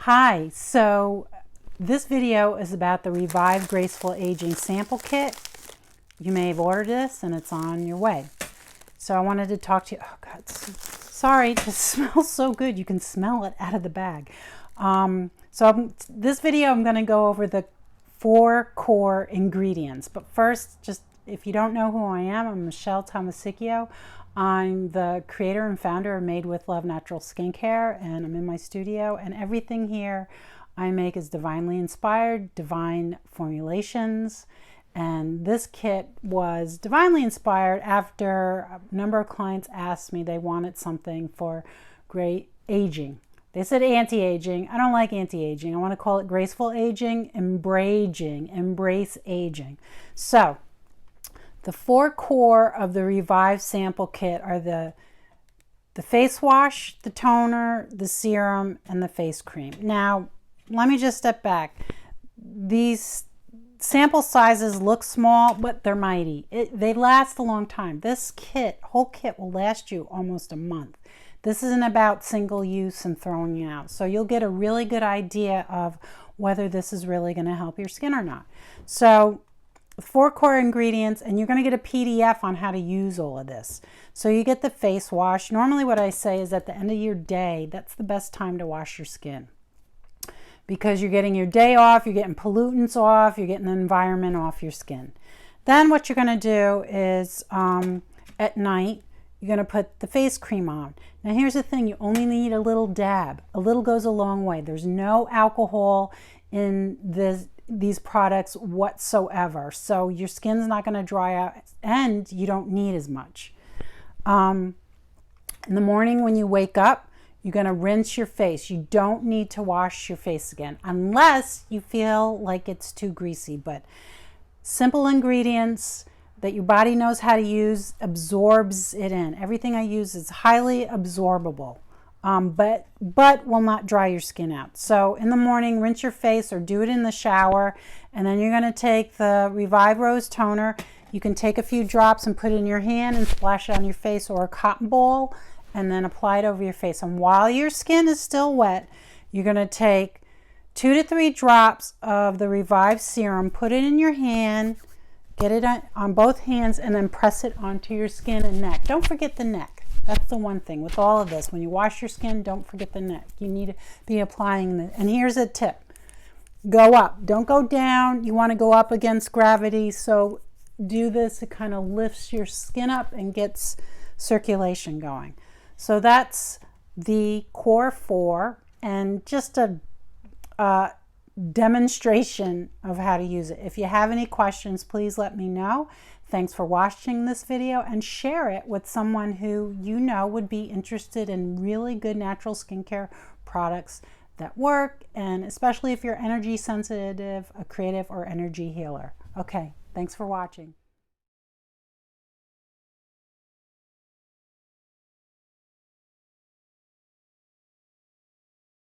Hi, so this video is about the Revive Graceful Aging Sample Kit. You may have ordered this and it's on your way. So I wanted to talk to you. Oh God, sorry, it smells so good. You can smell it out of the bag. This video I'm going to go over the 4 core ingredients. But first, just if you don't know who I am, I'm Michelle Tomasicchio. I'm the creator and founder of Made with Love Natural Skincare, and I'm in my studio, and everything here I make is divinely inspired, divine formulations. And this kit was divinely inspired after a number of clients asked me they wanted something for great aging. They said anti-aging. I don't like anti-aging. I want to call it graceful aging, embrace aging. So the 4 core of the Revive sample kit are the face wash, the toner, the serum, and the face cream. Now, let me just step back. These sample sizes look small, but they're mighty. They last a long time. This whole kit will last you almost a month. This isn't about single use and throwing it out. So you'll get a really good idea of whether this is really going to help your skin or not. So 4 core ingredients, and you're going to get a PDF on how to use all of this. So you get the face wash. Normally what I say is at the end of your day, that's the best time to wash your skin, because you're getting your day off, you're getting pollutants off, you're getting the environment off your skin. Then what you're going to do is at night, you're going to put the face cream on. Now here's the thing, you only need a little dab. A little goes a long way. There's no alcohol in these products whatsoever. So your skin's not going to dry out and you don't need as much. In the morning when you wake up, you're going to rinse your face. You don't need to wash your face again unless you feel like it's too greasy. But simple ingredients that your body knows how to use, absorbs it in. Everything I use is highly absorbable, but will not dry your skin out. So in the morning, rinse your face or do it in the shower, and then you're going to take the Revive Rose Toner. You can take a few drops and put it in your hand and splash it on your face or a cotton ball, and then apply it over your face. And while your skin is still wet, you're going to take 2 to 3 drops of the Revive Serum, put it in your hand, get it on both hands, and then press it onto your skin and neck. Don't forget the neck. That's the one thing with all of this. When you wash your skin, don't forget the neck. You need to be applying the, and here's a tip. Go up. Don't go down. You want to go up against gravity. So do this. It kind of lifts your skin up and gets circulation going. So that's the core 4, and just a demonstration of how to use it. If you have any questions, please let me know. Thanks for watching this video, and share it with someone who you know would be interested in really good natural skincare products that work, and especially if you're energy sensitive, a creative, or energy healer. Okay, thanks for watching.